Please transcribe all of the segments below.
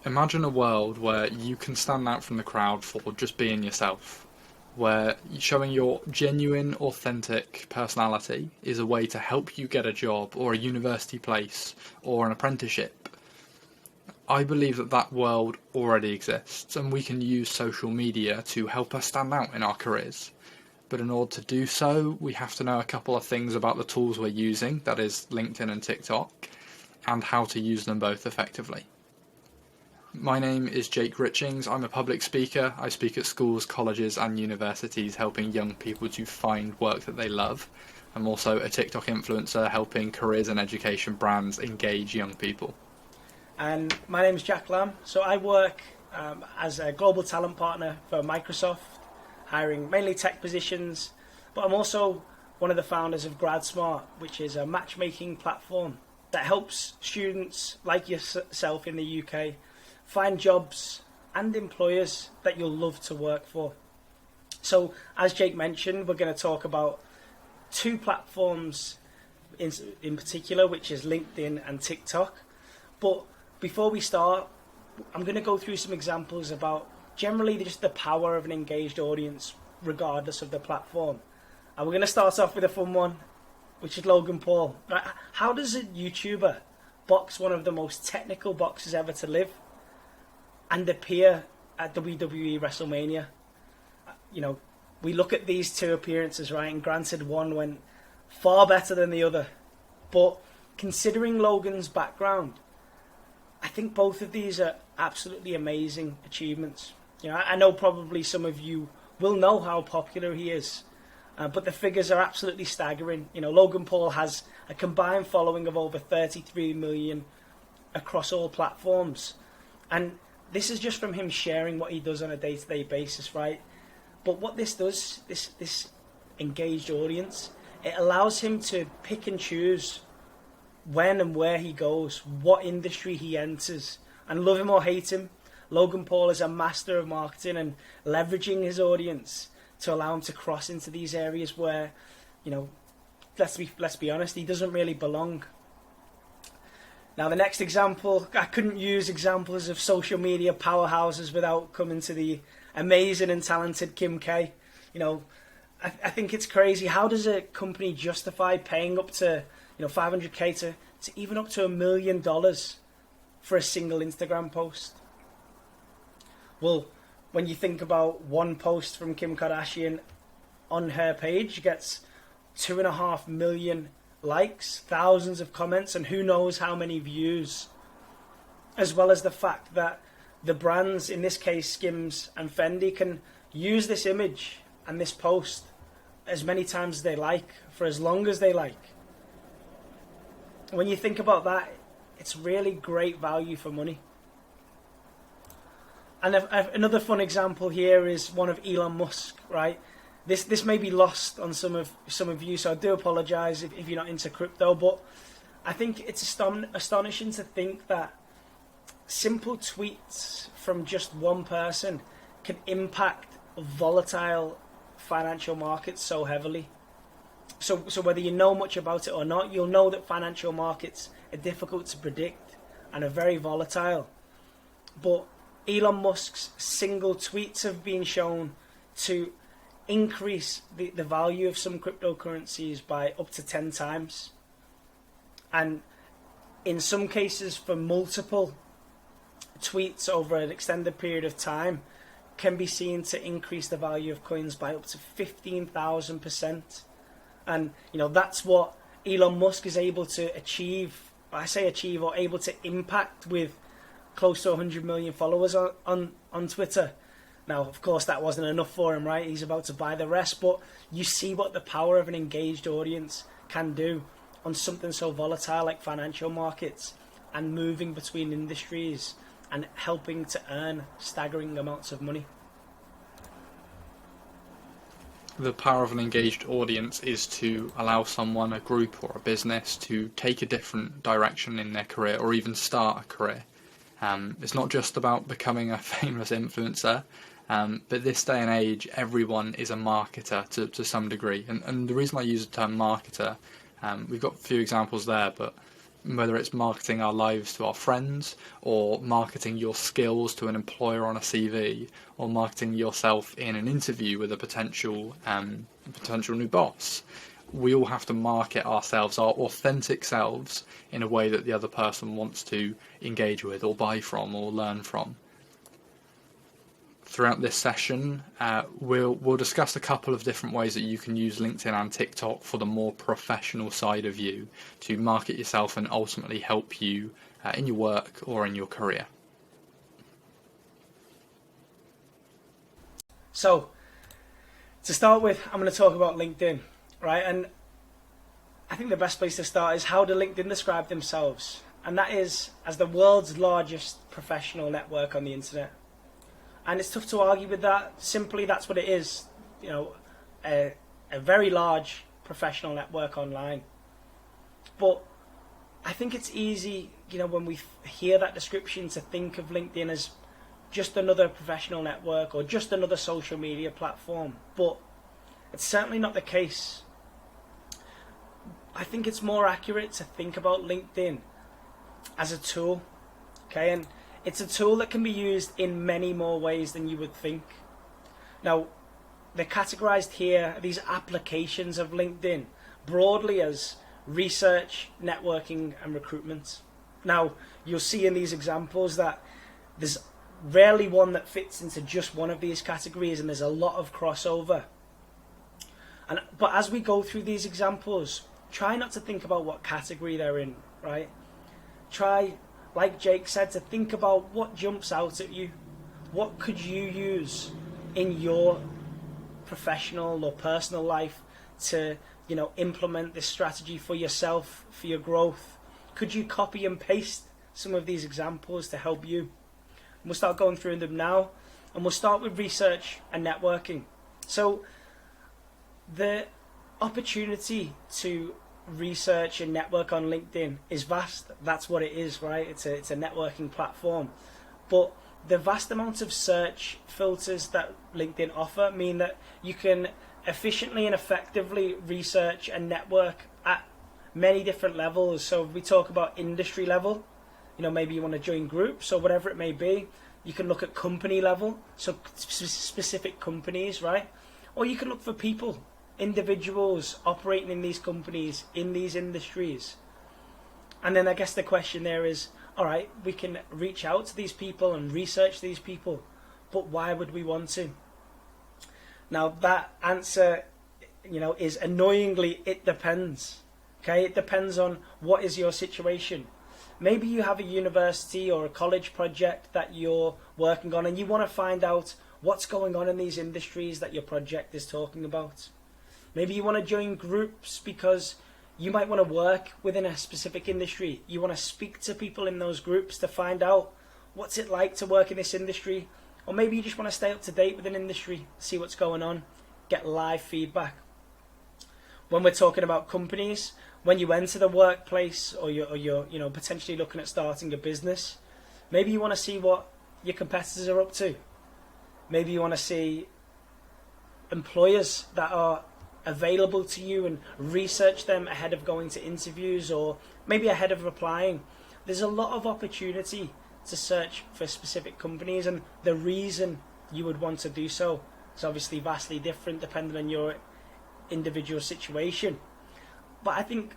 Imagine a world where you can stand out from the crowd for just being yourself, where showing your genuine, authentic personality is a way to help you get a job or a university place or an apprenticeship. I believe that that world already exists, and we can use social media to help us stand out in our careers. But in order to do so, we have to know a couple of things about the tools we're using, that is LinkedIn and TikTok, and how to use them both effectively. My name is Jake Richings. I'm a public speaker. I speak at schools, colleges and universities helping young people to find work that they love. I'm also a TikTok influencer helping careers and education brands engage young people. And my name is Jack Lamb. So I work as a global talent partner for Microsoft, hiring mainly tech positions, but I'm also one of the founders of GradSmart, which is a matchmaking platform that helps students like yourself in the UK find jobs and employers that you'll love to work for. So, as Jake mentioned, we're going to talk about two platforms in particular, which is LinkedIn and TikTok. But before we start, I'm going to go through some examples about generally just the power of an engaged audience, regardless of the platform. And we're going to start off with a fun one, which is Logan Paul. Right? How does a YouTuber box one of the most technical boxers ever to live and appear at WWE WrestleMania? You know, we look at these two appearances, right, and granted one went far better than the other. But considering Logan's background, I think both of these are absolutely amazing achievements. You know, I know probably some of you will know how popular he is, but the figures are absolutely staggering. You know, Logan Paul has a combined following of over 33 million across all platforms. And this is just from him sharing what he does on a day-to-day basis, right? But what this does, this engaged audience, it allows him to pick and choose when and where he goes, what industry he enters. And love him or hate him, Logan Paul is a master of marketing and leveraging his audience to allow him to cross into these areas where, you know, let's be honest, he doesn't really belong. Now, the next example, I couldn't use examples of social media powerhouses without coming to the amazing and talented Kim K. You know, I think it's crazy. How does a company justify paying up to, you know, 500k to even up to $1 million for a single Instagram post? Well, when you think about one post from Kim Kardashian on her page gets 2.5 million likes, thousands of comments, and who knows how many views, as well as the fact that the brands, in this case Skims and Fendi, can use this image and this post as many times as they like, for as long as they like. When you think about that, it's really great value for money. And another fun example here is one of Elon Musk, right? This may be lost on some of you, so I do apologise if you're not into crypto, but I think it's astonishing to think that simple tweets from just one person can impact volatile financial markets so heavily. So whether you know much about it or not, you'll know that financial markets are difficult to predict and are very volatile. But Elon Musk's single tweets have been shown to increase the value of some cryptocurrencies by up to 10 times. And in some cases, for multiple tweets over an extended period of time, can be seen to increase the value of coins by up to 15,000%. And, you know, that's what Elon Musk is able to achieve. I say achieve, or able to impact with close to 100 million followers on Twitter. Now, of course, that wasn't enough for him, right? He's about to buy the rest. But you see what the power of an engaged audience can do on something so volatile like financial markets, and moving between industries and helping to earn staggering amounts of money. The power of an engaged audience is to allow someone, a group or a business, to take a different direction in their career or even start a career. It's not just about becoming a famous influencer, but this day and age, everyone is a marketer to some degree. And the reason I use the term marketer, we've got a few examples there, but whether it's marketing our lives to our friends, or marketing your skills to an employer on a CV, or marketing yourself in an interview with a potential new boss. We all have to market ourselves, our authentic selves, in a way that the other person wants to engage with or buy from or learn from. Throughout this session, we'll discuss a couple of different ways that you can use LinkedIn and TikTok for the more professional side of you to market yourself and ultimately help you in your work or in your career. So, to start with, I'm going to talk about LinkedIn, right? And I think the best place to start is, how do LinkedIn describe themselves? And that is as the world's largest professional network on the internet. And it's tough to argue with that. Simply, that's what it is. You know, a very large professional network online. But I think it's easy, you know, when we hear that description, to think of LinkedIn as just another professional network or just another social media platform. But it's certainly not the case. I think it's more accurate to think about LinkedIn as a tool, okay? And it's a tool that can be used in many more ways than you would think. Now, they're categorized here, these applications of LinkedIn, broadly as research, networking, and recruitment. Now, you'll see in these examples that there's rarely one that fits into just one of these categories, and there's a lot of crossover. But as we go through these examples, try not to think about what category they're in, right? Try, like Jake said, to think about what jumps out at you. What could you use in your professional or personal life to, you know, implement this strategy for yourself, for your growth? Could you copy and paste some of these examples to help you? And we'll start going through them now, and we'll start with research and networking. So the opportunity to research and network on LinkedIn is vast. That's what it is, right? It's a networking platform. But the vast amount of search filters that LinkedIn offer mean that you can efficiently and effectively research and network at many different levels. So if we talk about industry level, you know, maybe you want to join groups or whatever it may be. You can look at company level, so specific companies, right? Or you can look for people, individuals operating in these companies, in these industries. And then I guess the question there is, all right, we can reach out to these people and research these people, but why would we want to? Now that answer, you know, is annoyingly, it depends. Okay, it depends on what is your situation. Maybe you have a university or a college project that you're working on, and you want to find out what's going on in these industries that your project is talking about. Maybe you want to join groups because you might want to work within a specific industry. You want to speak to people in those groups to find out what's it like to work in this industry. Or maybe you just want to stay up to date with an industry, see what's going on, get live feedback. When we're talking about companies, when you enter the workplace or you're you know, potentially looking at starting a business, maybe you want to see what your competitors are up to. Maybe you want to see employers that are available to you and research them ahead of going to interviews, or maybe ahead of applying. There's a lot of opportunity to search for specific companies, and the reason you would want to do so is obviously vastly different depending on your individual situation. But I think,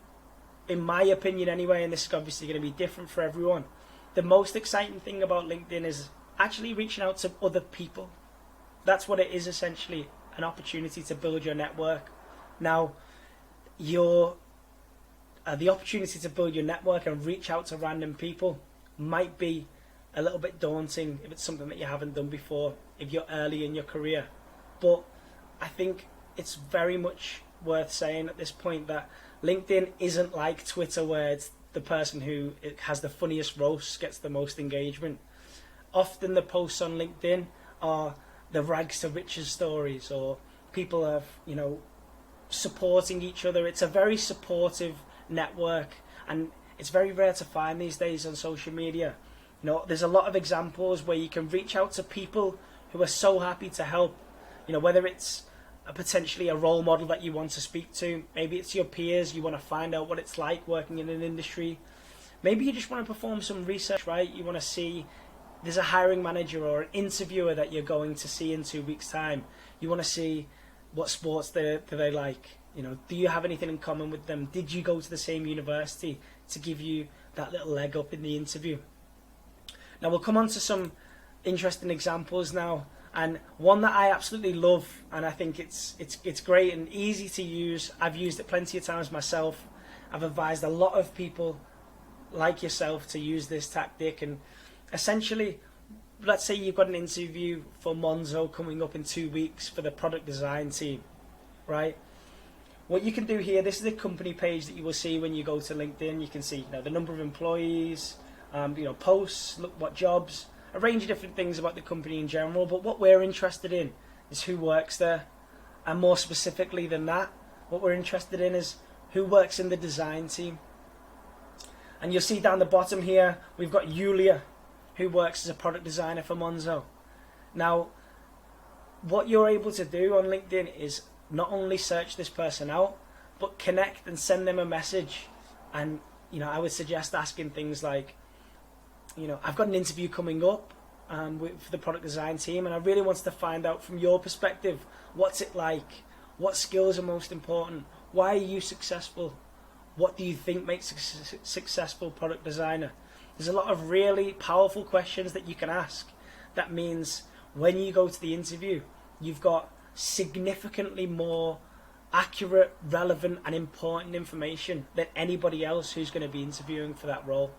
in my opinion anyway, and this is obviously going to be different for everyone, the most exciting thing about LinkedIn is actually reaching out to other people. That's what it is, essentially, an opportunity to build your network. Now, the opportunity to build your network and reach out to random people might be a little bit daunting if it's something that you haven't done before, if you're early in your career. But I think it's very much worth saying at this point that LinkedIn isn't like Twitter, where it's the person who has the funniest roast gets the most engagement. Often the posts on LinkedIn are the rags to riches stories, or people are, you know, supporting each other. It's a very supportive network, and it's very rare to find these days on social media. You know, there's a lot of examples where you can reach out to people who are so happy to help. You know, whether it's potentially a role model that you want to speak to, maybe it's your peers, you want to find out what it's like working in an industry. Maybe you just want to perform some research, right? You want to see, there's a hiring manager or an interviewer that you're going to see in 2 weeks' time. You want to see what sports do they like. You know, do you have anything in common with them? Did you go to the same university, to give you that little leg up in the interview? Now we'll come on to some interesting examples now, and one that I absolutely love, and I think it's great and easy to use. I've used it plenty of times myself. I've advised a lot of people like yourself to use this tactic. And essentially, let's say you've got an interview for Monzo coming up in 2 weeks for the product design team, right? What you can do here, this is the company page that you will see when you go to LinkedIn. You can see, you know, the number of employees, posts, look what jobs, a range of different things about the company in general. But what we're interested in is who works there, and more specifically than that, what we're interested in is who works in the design team. And you'll see down the bottom here, we've got Yulia, who works as a product designer for Monzo. Now, what you're able to do on LinkedIn is not only search this person out, but connect and send them a message. And, you know, I would suggest asking things like, you know, I've got an interview coming up for the product design team, and I really want to find out from your perspective, what's it like? What skills are most important? Why are you successful? What do you think makes a successful product designer? There's a lot of really powerful questions that you can ask. That means when you go to the interview, you've got significantly more accurate, relevant and important information than anybody else who's going to be interviewing for that role.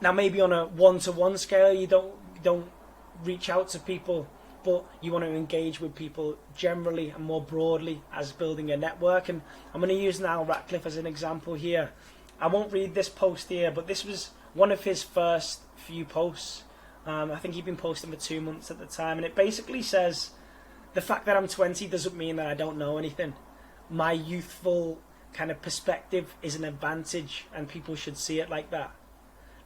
Now maybe on a one-to-one scale you don't reach out to people, but you want to engage with people generally and more broadly as building a network. And I'm going to use Niall Ratcliffe as an example here. I won't read this post here, but this was one of his first few posts. I think he'd been posting for 2 months at the time, and it basically says, the fact that I'm 20 doesn't mean that I don't know anything. My youthful kind of perspective is an advantage, and people should see it like that.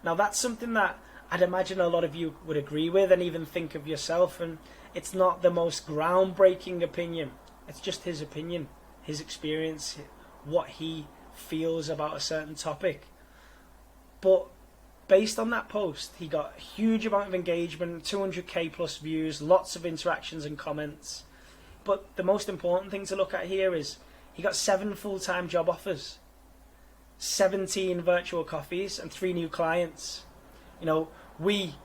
Now that's something that I'd imagine a lot of you would agree with and even think of yourself, and it's not the most groundbreaking opinion. It's just his opinion, his experience, what he feels about a certain topic. But based on that post, he got a huge amount of engagement, 200k plus views, lots of interactions and comments. But the most important thing to look at here is he got 7 full-time job offers, 17 virtual coffees, and 3 new clients. You know, we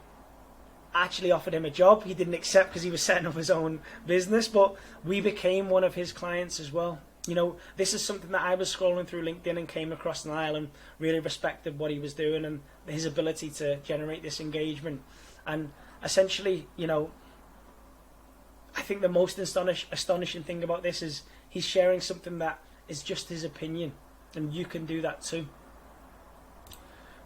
actually offered him a job. He didn't accept because he was setting up his own business, but we became one of his clients as well. You know, this is something that I was scrolling through LinkedIn and came across Niall and really respected what he was doing and his ability to generate this engagement. And essentially, you know, I think the most astonishing thing about this is he's sharing something that is just his opinion, and you can do that too.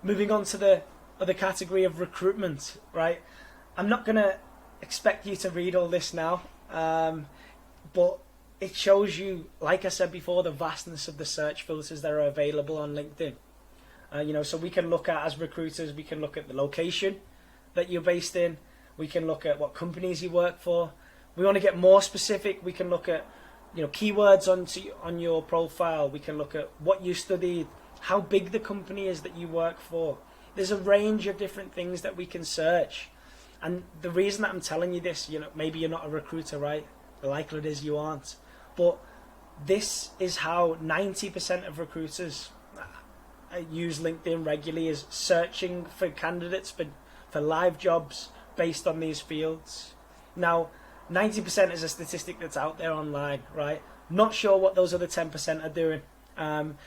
Moving on to the other category of recruitment, right? I'm not going to expect you to read all this now, but it shows you, like I said before, the vastness of the search filters that are available on LinkedIn. You know, so we can look at, as recruiters, we can look at the location that you're based in. We can look at what companies you work for. We want to get more specific. We can look at, you know, keywords on your profile. We can look at what you studied, how big the company is that you work for. There's a range of different things that we can search. And the reason that I'm telling you this, you know, maybe you're not a recruiter, right? The likelihood is you aren't. But this is how 90% of recruiters use LinkedIn regularly, is searching for candidates for live jobs based on these fields. Now, 90% is a statistic that's out there online, right? Not sure what those other 10% are doing. In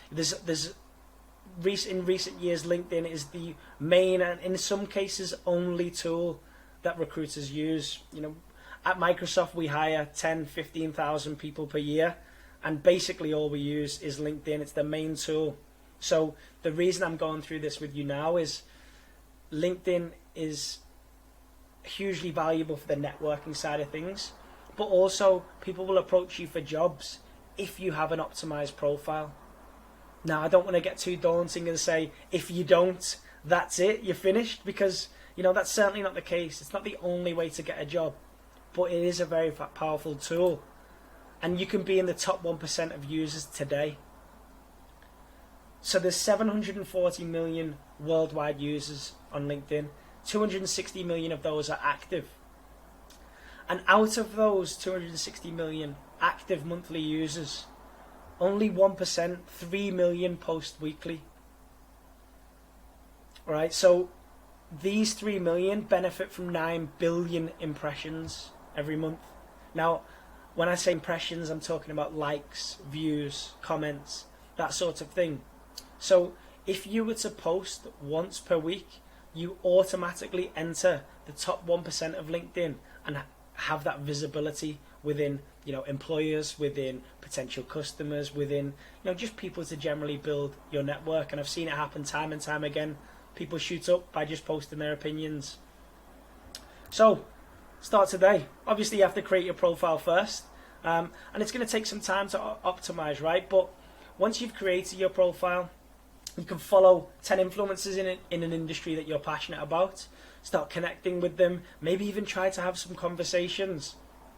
recent years, LinkedIn is the main and in some cases only tool that recruiters use. You know, at Microsoft, we hire 10, 15,000 people per year, and basically all we use is LinkedIn. It's the main tool. So the reason I'm going through this with you now is LinkedIn is hugely valuable for the networking side of things, but also people will approach you for jobs if you have an optimized profile. Now, I don't want to get too daunting and say, if you don't, that's it, you're finished, because, you know, that's certainly not the case. It's not the only way to get a job, but it is a very powerful tool, and you can be in the top 1% of users today. So there's 740 million worldwide users on LinkedIn. 260 million of those are active. And out of those 260 million active monthly users, only 1%, 3 million post weekly. Right, so these 3 million benefit from 9 billion impressions every month. Now, when I say impressions, I'm talking about likes, views, comments, that sort of thing. So if you were to post once per week, you automatically enter the top 1% of LinkedIn and have that visibility within, employers, within potential customers, within, just people to generally build your network. And I've seen it happen time and time again. People shoot up by just posting their opinions. So, start today. Obviously, you have to create your profile first. And it's going to take some time to optimize, right? But once you've created your profile, you can follow 10 influencers in an industry that you're passionate about. Start connecting with them. Maybe even try to have some conversations,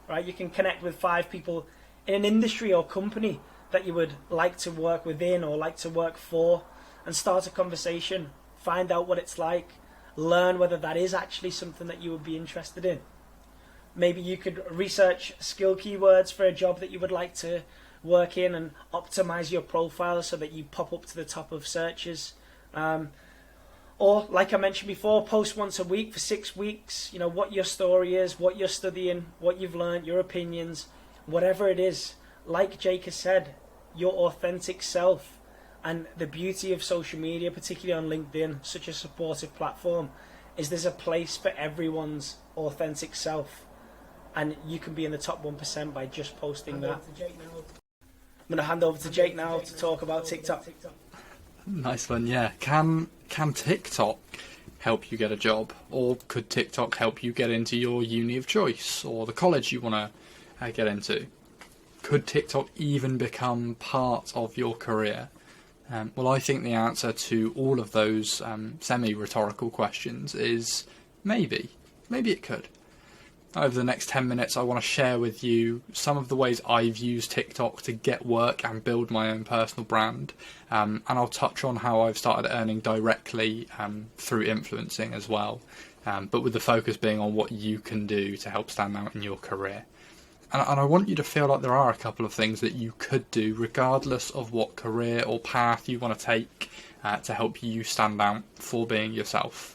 right? You can connect with 5 people in an industry or company that you would like to work within or like to work for, and start a conversation. Find out what it's like. Learn whether that is actually something that you would be interested in. Maybe you could research skill keywords for a job that you would like to work in and optimize your profile so that you pop up to the top of searches. Or, like I mentioned before, post once a week for 6 weeks. What your story is, what you're studying, what you've learned, your opinions, whatever it is. Like Jake has said, your authentic self. And the beauty of social media, particularly on LinkedIn, such a supportive platform, is there's a place for everyone's authentic self. And you can be in the top 1% by just posting that. I'm going to hand over to Jake now to talk about TikTok. Nice one, yeah. Can TikTok help you get a job? Or could TikTok help you get into your uni of choice or the college you want to get into? Could TikTok even become part of your career? Well, I think the answer to all of those semi-rhetorical questions is maybe. Maybe it could. Over the next 10 minutes, I want to share with you some of the ways I've used TikTok to get work and build my own personal brand. And I'll touch on how I've started earning directly through influencing as well, but with the focus being on what you can do to help stand out in your career. And I want you to feel like there are a couple of things that you could do regardless of what career or path you want to take to help you stand out for being yourself.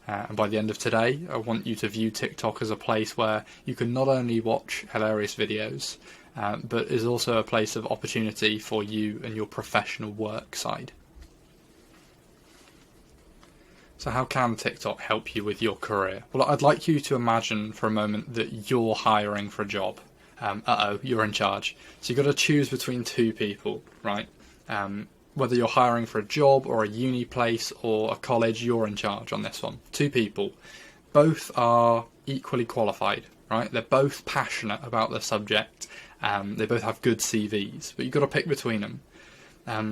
And by the end of today, I want you to view TikTok as a place where you can not only watch hilarious videos, but is also a place of opportunity for you and your professional work side. So how can TikTok help you with your career? Well, I'd like you to imagine for a moment that you're hiring for a job. You're in charge. So you've got to choose between 2 people, right? Whether you're hiring for a job or a uni place or a college, you're in charge on this one. 2 people. Both are equally qualified, right? They're both passionate about their subject. They both have good CVs, but you've got to pick between them.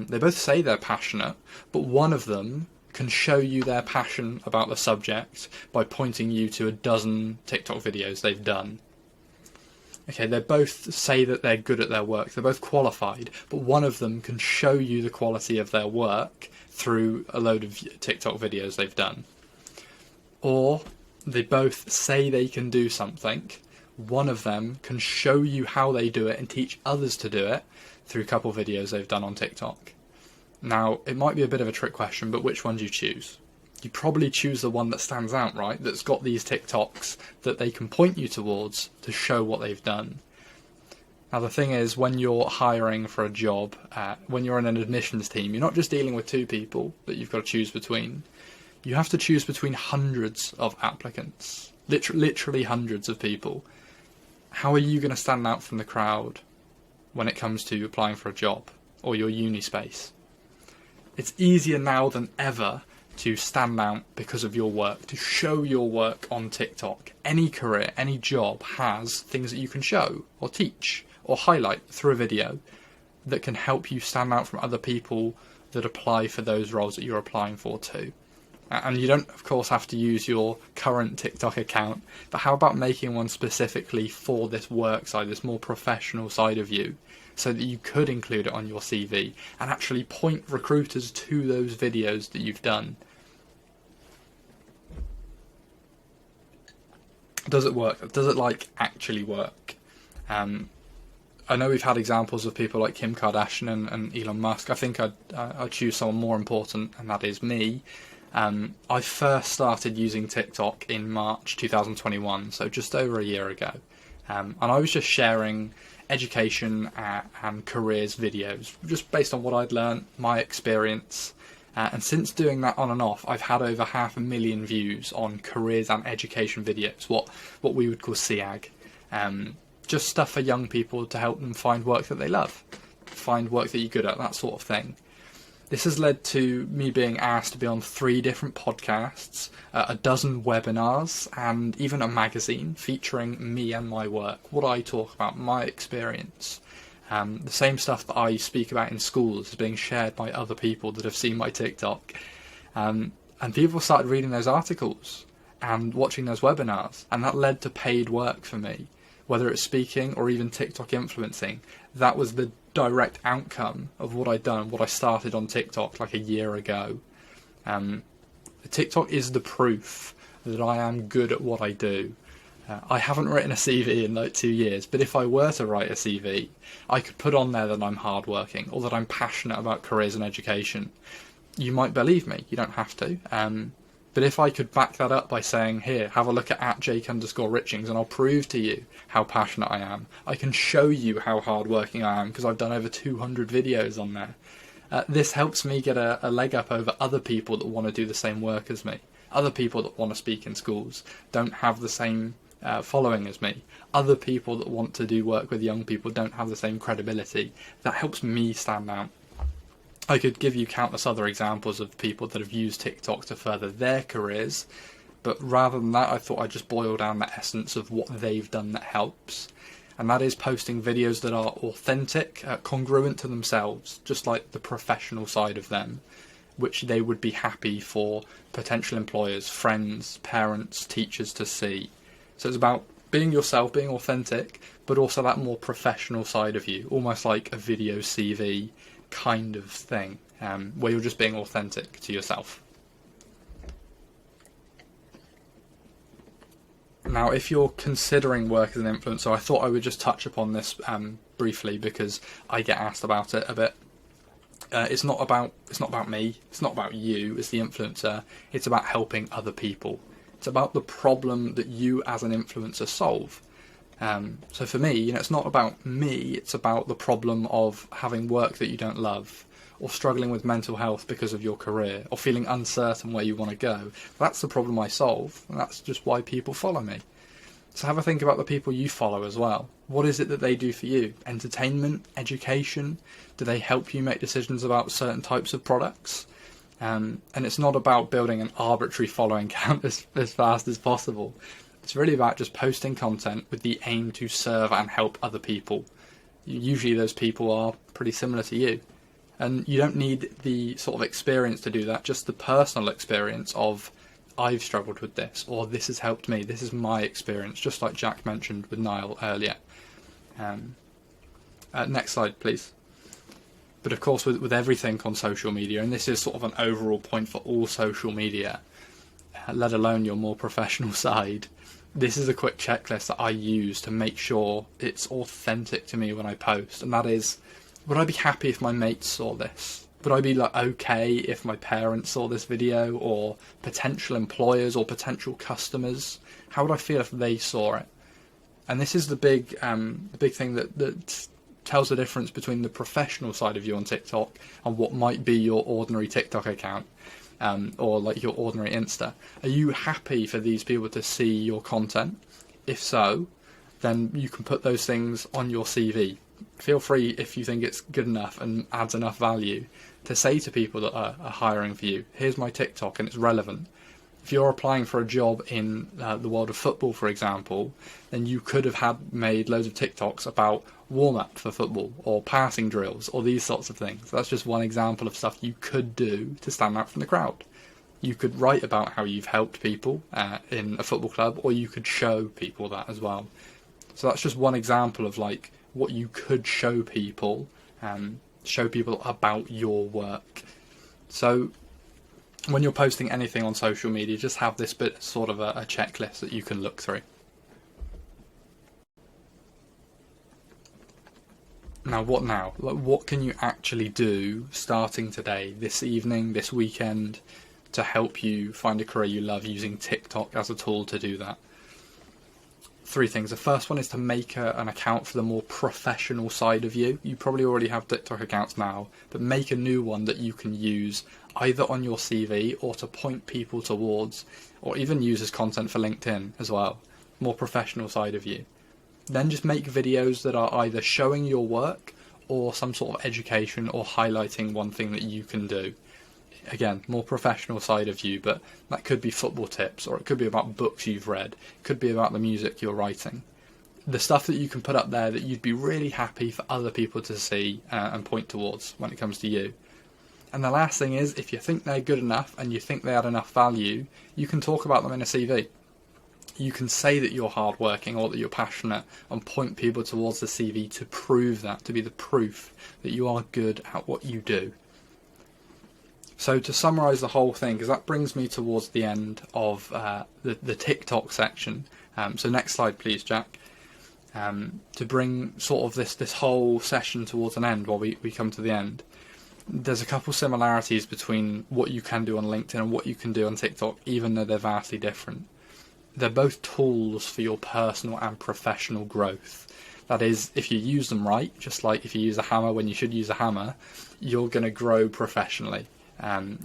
They both say they're passionate, but one of them can show you their passion about the subject by pointing you to a dozen TikTok videos they've done. Okay, they both say that they're good at their work, they're both qualified, but one of them can show you the quality of their work through a load of TikTok videos they've done. Or they both say they can do something, one of them can show you how they do it and teach others to do it through a couple of videos they've done on TikTok. Now, it might be a bit of a trick question, but which one do you choose? You probably choose the one that stands out, right? That's got these TikToks that they can point you towards to show what they've done. Now, the thing is, when you're hiring for a job, when you're in an admissions team, you're not just dealing with 2 people that you've got to choose between. You have to choose between hundreds of applicants, literally hundreds of people. How are you going to stand out from the crowd when it comes to applying for a job or your uni space? It's easier now than ever to stand out because of your work, to show your work on TikTok. Any career, any job has things that you can show or teach or highlight through a video that can help you stand out from other people that apply for those roles that you're applying for too. And you don't, of course, have to use your current TikTok account, but how about making one specifically for this work side, this more professional side of you, so that you could include it on your CV and actually point recruiters to those videos that you've done. Does it work? Does it actually work? I know we've had examples of people like Kim Kardashian and Elon Musk. I think I'd choose someone more important, and that is me. I first started using TikTok in March 2021, so just over a year ago. And I was just sharing education and careers videos, just based on what I'd learned, my experience. And since doing that on and off, I've had over 500,000 views on careers and education videos, what we would call CAG. Just stuff for young people to help them find work that they love, find work that you're good at, that sort of thing. This has led to me being asked to be on 3 different podcasts, a dozen webinars, and even a magazine featuring me and my work, what I talk about, my experience. The same stuff that I speak about in schools is being shared by other people that have seen my TikTok. And people started reading those articles and watching those webinars, and that led to paid work for me. Whether it's speaking or even TikTok influencing, that was the direct outcome of what I'd done, what I started on TikTok like a year ago. TikTok is the proof that I am good at what I do. I haven't written a CV in 2 years, but if I were to write a CV, I could put on there that I'm hardworking or that I'm passionate about careers and education. You might believe me, you don't have to. But if I could back that up by saying, here, have a look at Jake_Richings and I'll prove to you how passionate I am. I can show you how hardworking I am because I've done over 200 videos on there. This helps me get a leg up over other people that want to do the same work as me. Other people that want to speak in schools don't have the same following as me. Other people that want to do work with young people don't have the same credibility. That helps me stand out. I could give you countless other examples of people that have used TikTok to further their careers, but rather than that, I thought I'd just boil down the essence of what they've done that helps. And that is posting videos that are authentic, congruent to themselves, just like the professional side of them, which they would be happy for potential employers, friends, parents, teachers to see. So it's about being yourself, being authentic, but also that more professional side of you, almost like a video CV kind of thing, where you're just being authentic to yourself. Now, if you're considering work as an influencer, I thought I would just touch upon this briefly because I get asked about it a bit. It's not about me, it's not about you as the influencer, it's about helping other people. It's about the problem that you as an influencer solve. So for me, it's not about me, it's about the problem of having work that you don't love, or struggling with mental health because of your career, or feeling uncertain where you want to go. That's the problem I solve, and that's just why people follow me. So have a think about the people you follow as well. What is it that they do for you? Entertainment? Education? Do they help you make decisions about certain types of products? And it's not about building an arbitrary following count as fast as possible. It's really about just posting content with the aim to serve and help other people. Usually those people are pretty similar to you. And you don't need the sort of experience to do that, just the personal experience of, I've struggled with this, or this has helped me, this is my experience, just like Jack mentioned with Niall earlier. Next slide, please. But of course, with everything on social media, and this is sort of an overall point for all social media, let alone your more professional side, this is a quick checklist that I use to make sure it's authentic to me when I post, and that is, would I be happy if my mates saw this? Would I be okay if my parents saw this video, or potential employers or potential customers? How would I feel if they saw it? And this is the big thing that tells the difference between the professional side of you on TikTok and what might be your ordinary TikTok account. Or like your ordinary Insta. Are you happy for these people to see your content? If so, then you can put those things on your CV. Feel free, if you think it's good enough and adds enough value, to say to people that are hiring for you, here's my TikTok and it's relevant. If you're applying for a job in the world of football, for example, then you could have made loads of TikToks about warm-up for football or passing drills or these sorts of things. That's just one example of stuff you could do to stand out from the crowd. You could write about how you've helped people in a football club, or you could show people that as well. So that's just one example of what you could show people about your work. So when you're posting anything on social media, just have this bit sort of a checklist that you can look through. Now, what now? Like, what can you actually do starting today, this evening, this weekend, to help you find a career you love using TikTok as a tool to do that? 3 things. The first one is to make an account for the more professional side of you. You probably already have TikTok accounts now, but make a new one that you can use either on your CV or to point people towards, or even use as content for LinkedIn as well. More professional side of you. Then just make videos that are either showing your work or some sort of education or highlighting one thing that you can do. Again, more professional side of you, but that could be football tips, or it could be about books you've read, it could be about the music you're writing. The stuff that you can put up there that you'd be really happy for other people to see and point towards when it comes to you. And the last thing is, if you think they're good enough and you think they add enough value, you can talk about them in a CV. You can say that you're hardworking or that you're passionate and point people towards the CV to prove that, to be the proof that you are good at what you do. So to summarise the whole thing, because that brings me towards the end of the TikTok section. So next slide, please, Jack. To bring sort of this whole session towards an end while we come to the end. There's a couple similarities between what you can do on LinkedIn and what you can do on TikTok, even though they're vastly different. They're both tools for your personal and professional growth. That is, if you use them right, just like if you use a hammer when you should use a hammer, you're going to grow professionally.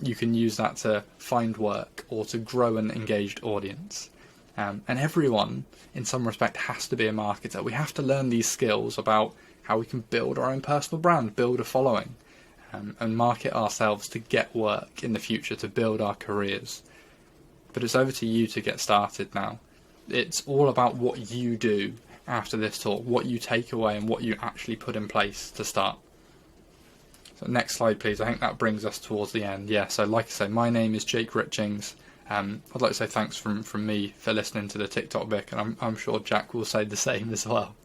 You can use that to find work or to grow an engaged audience. And everyone, in some respect, has to be a marketer. We have to learn these skills about how we can build our own personal brand, build a following, and market ourselves to get work in the future, to build our careers. But it's over to you to get started now. It's all about what you do after this talk, what you take away and what you actually put in place to start. So next slide, please. I think that brings us towards the end. Yeah, so like I say, my name is Jake Richings. I'd like to say thanks from me for listening to the TikTok Vic, and I'm sure Jack will say the same as well.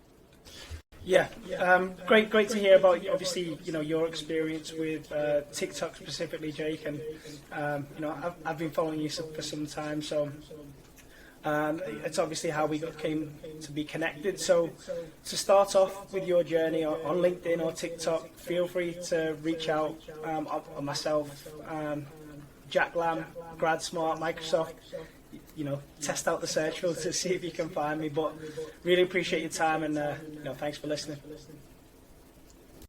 Yeah, great to hear about obviously your experience with TikTok specifically, Jake, and I've been following you for some time, so it's obviously how we came to be connected. So to start off with your journey on LinkedIn or TikTok, feel free to reach out on myself, Jack Lamb, GradSmart, Microsoft. Test out the search filter to see if you can find me. But really appreciate your time, and thanks for listening.